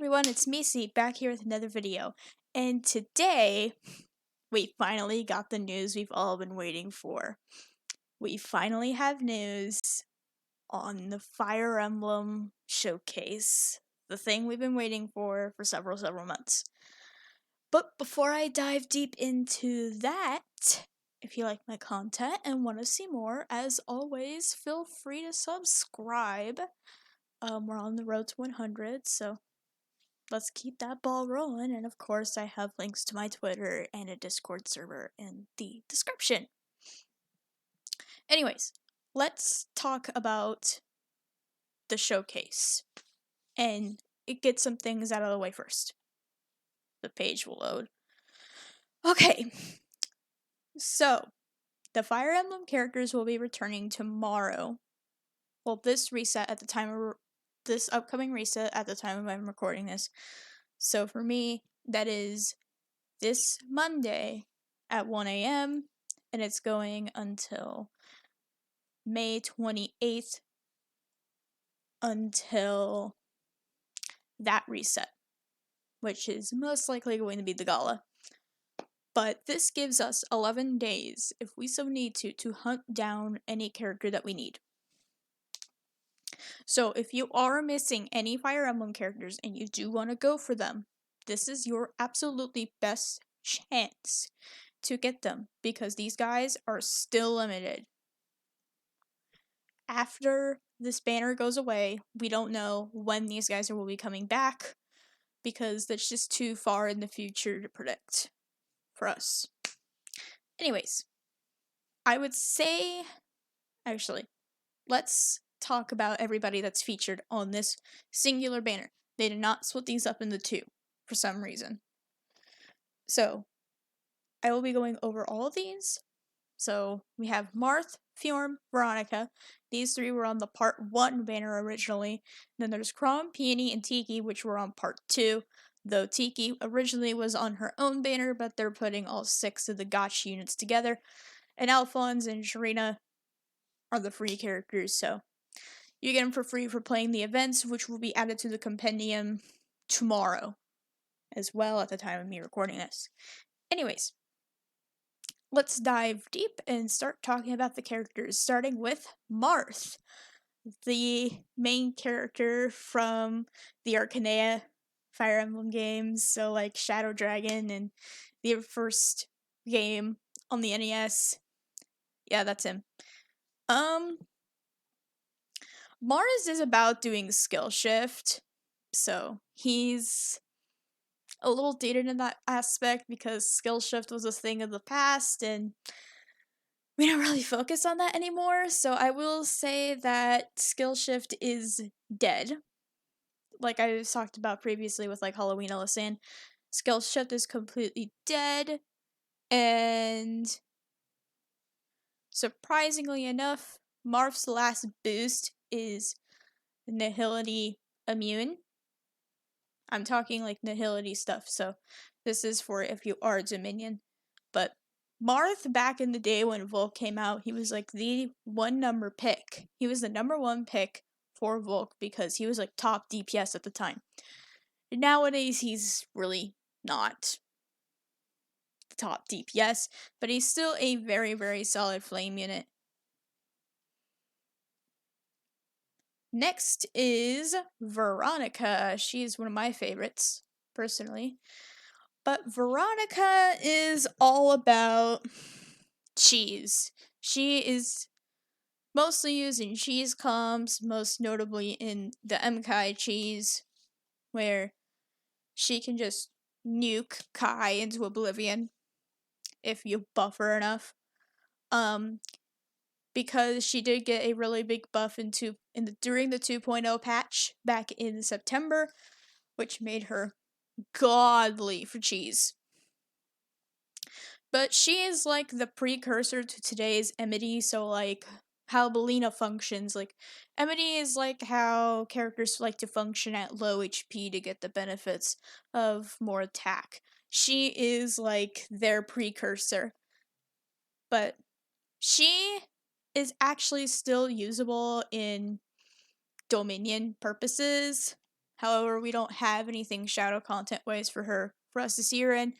everyone, it's Missy back here with another video. And today, we finally got the news we've all been waiting for. We finally have news on the Fire Emblem showcase. The thing we've been waiting for several months. But before I dive deep into that, if you like my content and want to see more, as always, feel free to subscribe. We're on the road to 100, so let's keep that ball rolling. And of course, I have links to my Twitter and a Discord server in the description. Anyways, let's talk about the showcase and get some things out of the way first. The page will load. Okay, so the Fire Emblem characters will be returning tomorrow. Well, this upcoming reset at the time of I'm recording this. So for me, that is this Monday at 1 a.m. and it's going until May 28th until that reset, which is most likely going to be the gala. But this gives us 11 days, if we so need to hunt down any character that we need. So if you are missing any Fire Emblem characters and you do want to go for them, this is your absolutely best chance to get them, because these guys are still limited. After this banner goes away, we don't know when these guys will be coming back, because that's just too far in the future to predict for us. Anyways, I would say, actually, let's talk about everybody that's featured on this singular banner. They did not split these up into two for some reason. So, I will be going over all of these. So, we have Marth, Fjorm, Veronica. These three were on the Part 1 banner originally. Then there's Chrom, Peony, and Tiki, which were on Part 2. Though Tiki originally was on her own banner, but they're putting all 6 of the gotcha units together. And Alphonse and Sharina are the free characters, so you get them for free for playing the events, which will be added to the compendium tomorrow as well at the time of me recording this. Anyways, let's dive deep and start talking about the characters, starting with Marth, the main character from the Arcanea Fire Emblem games, so like Shadow Dragon and the first game on the NES. Yeah, that's him. Mars is about doing skill shift, so he's a little dated in that aspect because skill shift was a thing of the past and we don't really focus on that anymore. So I will say that skill shift is dead. Like I talked about previously with like Halloween Ellison, skill shift is completely dead, and surprisingly enough, Marth's last boost is Nihility Immune. I'm talking like Nihility stuff, so this is for if you are Dominion. But Marth, back in the day when Volk came out, he was like the number pick. He was the number 1 pick for Volk because he was like top DPS at the time. Nowadays, he's really not the top DPS, but he's still a very solid flame unit. Next is Veronica. She's one of my favorites, personally. But Veronica is all about cheese. She is mostly used in cheese comms, most notably in the MKai cheese, where she can just nuke Kai into oblivion if you buff her enough. Because she did get a really big buff during the 2.0 patch back in September, which made her godly for cheese. But she is like the precursor to today's Emity, so like how Belina functions. Like Emity is like how characters like to function at low HP to get the benefits of more attack. She is like their precursor. But she is actually still usable in Dominion purposes. However, we don't have anything shadow content wise for us to see her in.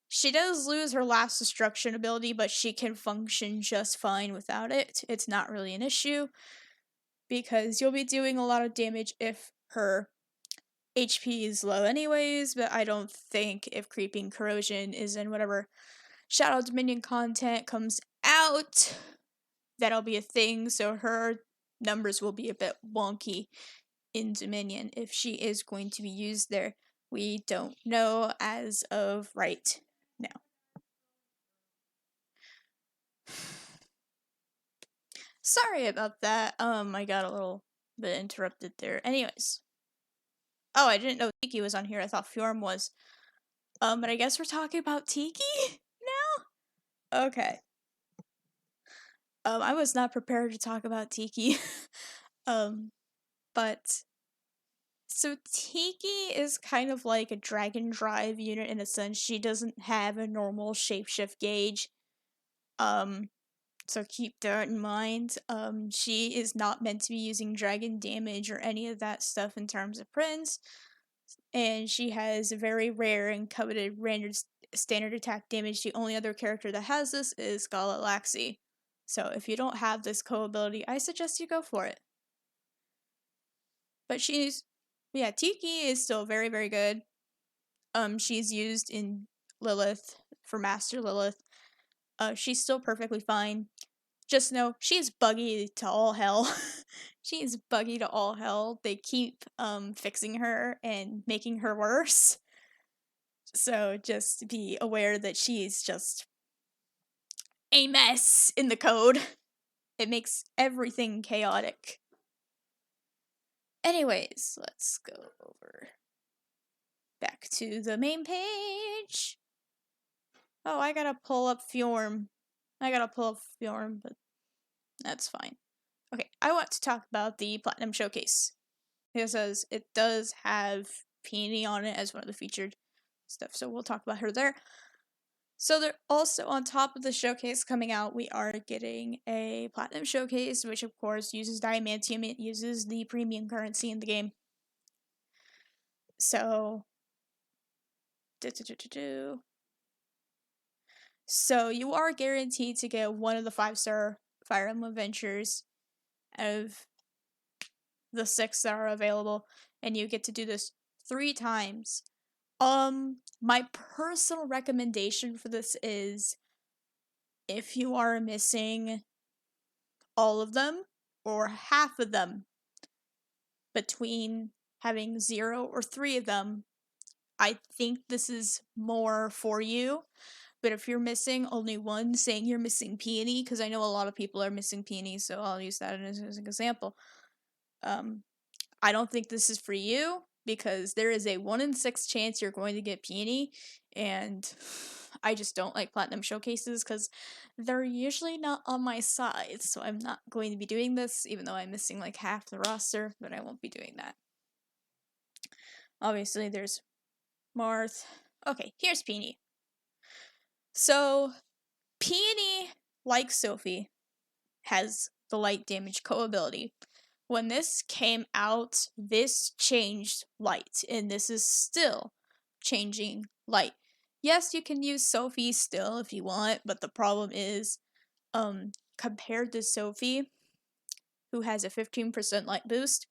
She does lose her last destruction ability, but she can function just fine without it. It's not really an issue, because you'll be doing a lot of damage if her HP is low anyways, but I don't think if Creeping Corrosion is in whatever Shadow Dominion content comes out, that'll be a thing, so her numbers will be a bit wonky in Dominion if she is going to be used there. We don't know as of right now. Sorry about that. I got a little bit interrupted there. Anyways. Oh, I didn't know Tiki was on here. I thought Fjorm was. But I guess we're talking about Tiki now? Okay. I was not prepared to talk about Tiki. But so Tiki is kind of like a Dragon Drive unit in a sense. She doesn't have a normal shapeshift gauge. So keep that in mind. She is not meant to be using dragon damage or any of that stuff in terms of prints. And she has very rare and coveted rendered standard attack damage. The only other character that has this is Scarlet Laxi. So if you don't have this co-ability, I suggest you go for it. But Tiki is still very, very good. She's used in Lilith for Master Lilith. She's still perfectly fine. Just know she's buggy to all hell. She's buggy to all hell. They keep fixing her and making her worse. So just be aware that she's just a mess in the code. It makes everything chaotic. Anyways, let's go over back to the main page. Oh, I gotta pull up Fjorm. But that's fine. Okay, I want to talk about the Platinum Showcase. It says it does have Peony on it as one of the featured stuff, so we'll talk about her there. So they're also, on top of the showcase coming out, we are getting a Platinum Showcase, which of course uses Diamantium. It uses the premium currency in the game. So, so you are guaranteed to get one of the 5-star Fire Emblem Adventures of the 6 that are available, and you get to do this 3 times. My personal recommendation for this is, if you are missing all of them or half of them, between having 0 or 3 of them, I think this is more for you. But if you're missing only one, saying you're missing Peony, because I know a lot of people are missing Peony, so I'll use that as an example. I don't think this is for you, because there is a 1 in 6 chance you're going to get Peony, and I just don't like Platinum Showcases because they're usually not on my side, so I'm not going to be doing this, even though I'm missing like half the roster, but I won't be doing that. Obviously, there's Marth. Okay, here's Peony. So, Peony, like Sophie, has the light damage co-ability. When this came out, this changed light, and this is still changing light. Yes, you can use Sophie still if you want, but the problem is, compared to Sophie, who has a 15% light boost,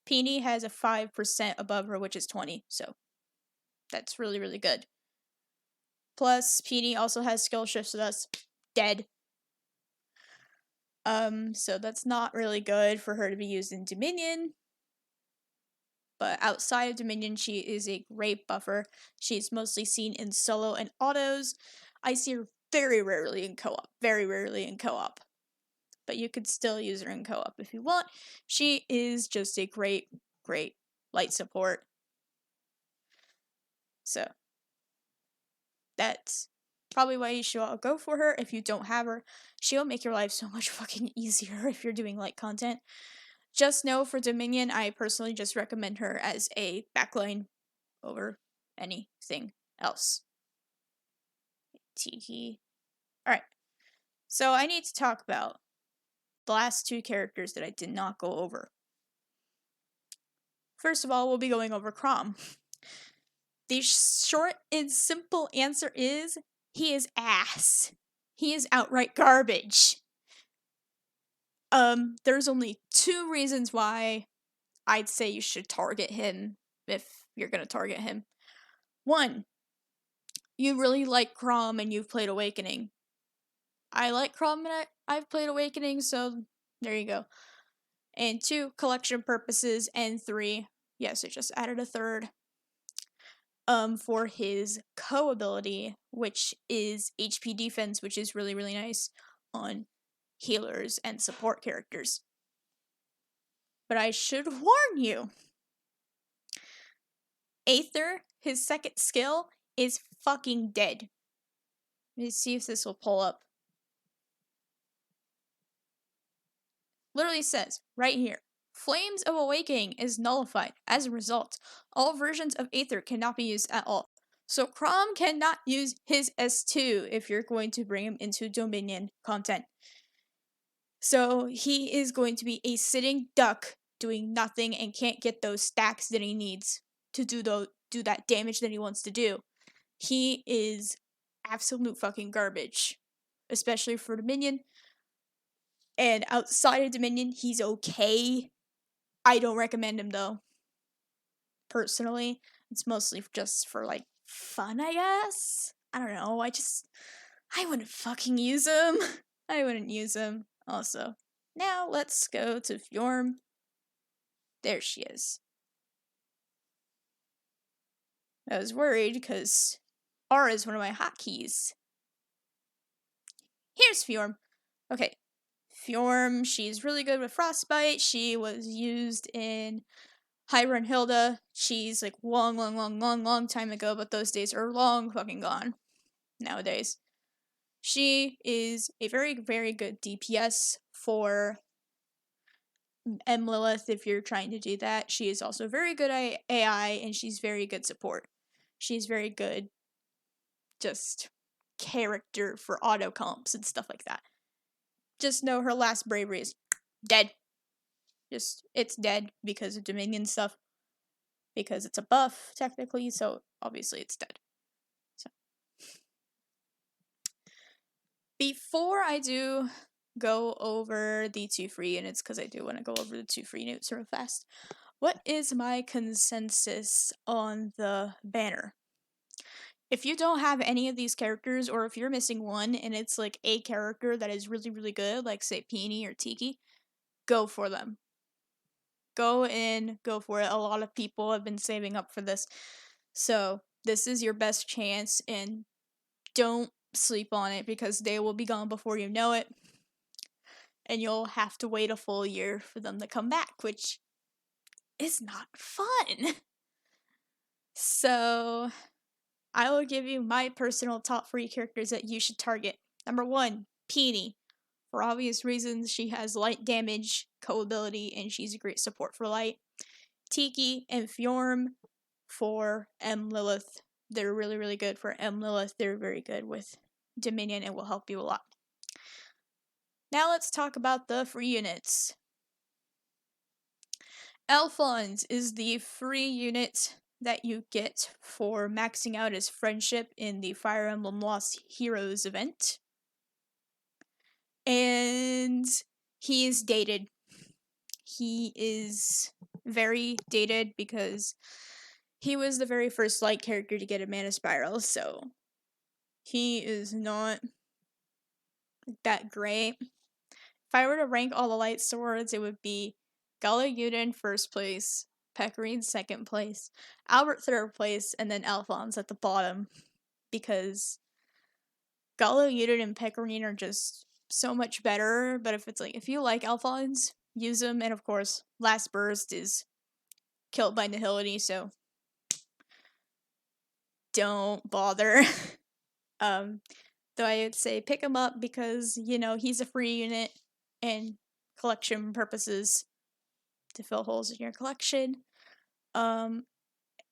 Peony has a 5% above her, which is 20, so that's really, really good. Plus, Peony also has skill shift, so that's dead. So that's not really good for her to be used in Dominion. But outside of Dominion, she is a great buffer. She's mostly seen in solo and autos. I see her very rarely in co-op. But you could still use her in co-op if you want. She is just a great, great light support. So, that's probably why you should all go for her. If you don't have her, she'll make your life so much fucking easier if you're doing light content. Just know for Dominion, I personally just recommend her as a backline over anything else. Tiki. Alright. So I need to talk about the last 2 characters that I did not go over. First of all, we'll be going over Crom. The short and simple answer is he is ass. He is outright garbage. There's only 2 reasons why I'd say you should target him if you're gonna target him. 1, you really like Crom and you've played Awakening. I like Crom and I've played Awakening, so there you go. And 2, collection purposes, and 3, yes, I just added a third. For his co-ability, which is HP defense, which is really, really nice on healers and support characters. But I should warn you, Aether, his second skill, is fucking dead. Let me see if this will pull up. Literally says, right here, Flames of Awakening is nullified. As a result, all versions of Aether cannot be used at all. So Crom cannot use his S2 if you're going to bring him into Dominion content. So he is going to be a sitting duck doing nothing and can't get those stacks that he needs to do that damage that he wants to do. He is absolute fucking garbage, especially for Dominion. And outside of Dominion, he's okay. I don't recommend him though. Personally, it's mostly just for like fun, I guess. I don't know. I wouldn't fucking use him. I wouldn't use him. Also, now let's go to Fjorm. There she is. I was worried because R is one of my hotkeys. Here's Fjorm. Okay, Fjorm, she's really good with Frostbite. She was used in Hyrule and Hilda. She's like long time ago, but those days are long fucking gone nowadays. She is a very, very good DPS for M. Lilith if you're trying to do that. She is also very good at AI, and she's very good support. She's very good just character for auto comps and stuff like that. Just know her last bravery is dead. It's dead because of Dominion stuff. Because it's a buff, technically, so obviously it's dead. So, before I do go over the 2 free units, because I do want to go over the 2 free units real fast, what is my consensus on the banner? If you don't have any of these characters, or if you're missing one and it's like a character that is really, really good, like say Peony or Tiki, go for them. Go for it. A lot of people have been saving up for this. So, this is your best chance, and don't sleep on it because they will be gone before you know it. And you'll have to wait a full year for them to come back, which is not fun. So, I will give you my personal top 3 characters that you should target. Number 1, Peony. For obvious reasons, she has light damage, co-ability, and she's a great support for light. Tiki and Fjorm for M. Lilith. They're really, really good for M. Lilith. They're very good with Dominion and will help you a lot. Now let's talk about the free units. Alphonse is the free unit that you get for maxing out his friendship in the Fire Emblem Lost Heroes event. And he is dated. He is very dated because he was the very first light character to get a mana spiral, so he is not that great. If I were to rank all the light swords, it would be Galliuda first place, Pecorine second place, Albert third place, and then Alphonse at the bottom, because Galliuda and Pecorine are just so much better. But if you like Alphonse, use him. And of course, Last Burst is killed by Nihility, so don't bother. Though I would say pick him up because, he's a free unit and collection purposes to fill holes in your collection. And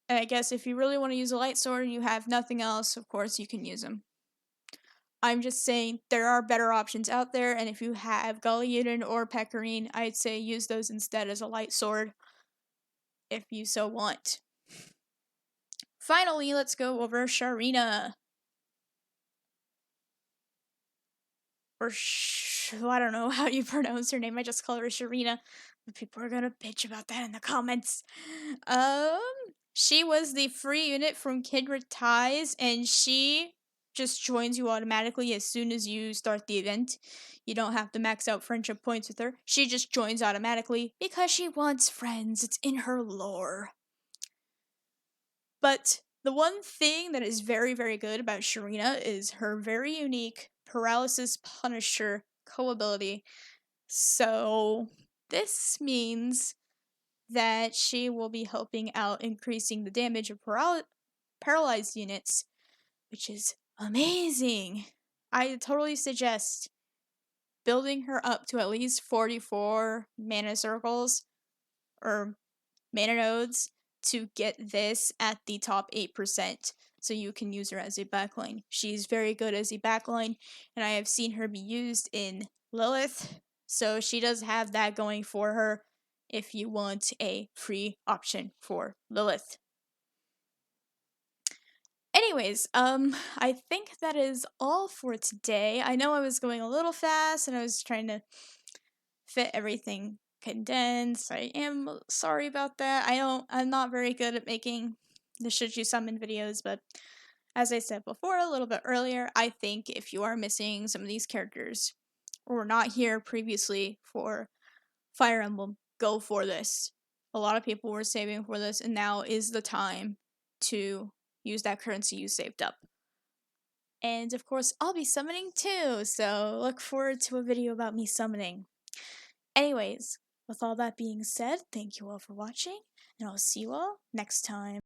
I guess if you really want to use a light sword and you have nothing else, of course you can use him. I'm just saying there are better options out there, and if you have Galliuda or Pecorine, I'd say use those instead as a light sword. if you so want. Finally, let's go over Sharina. I don't know how you pronounce her name. I just call her Sharina. But people are gonna bitch about that in the comments. She was the free unit from Kindred Ties, and she just joins you automatically as soon as you start the event. You don't have to max out friendship points with her. She just joins automatically because she wants friends. It's in her lore. But the one thing that is very, very good about Sharina is her very unique Paralysis Punisher co-ability. So this means that she will be helping out increasing the damage of paralyzed units, which is amazing. I totally suggest building her up to at least 44 mana circles or mana nodes to get this at the top 8%, so you can use her as a backline. She's very good as a backline, and I have seen her be used in Lilith, so she does have that going for her if you want a free option for Lilith. Anyways, I think that is all for today. I know I was going a little fast, and I was trying to fit everything condensed. I am sorry about that. I'm not very good at making the Should You Summon videos, but as I said before a little bit earlier, I think if you are missing some of these characters or were not here previously for Fire Emblem, go for this. A lot of people were saving for this, and now is the time to use that currency you saved up. And of course, I'll be summoning too, so look forward to a video about me summoning. Anyways, with all that being said, thank you all for watching, and I'll see you all next time.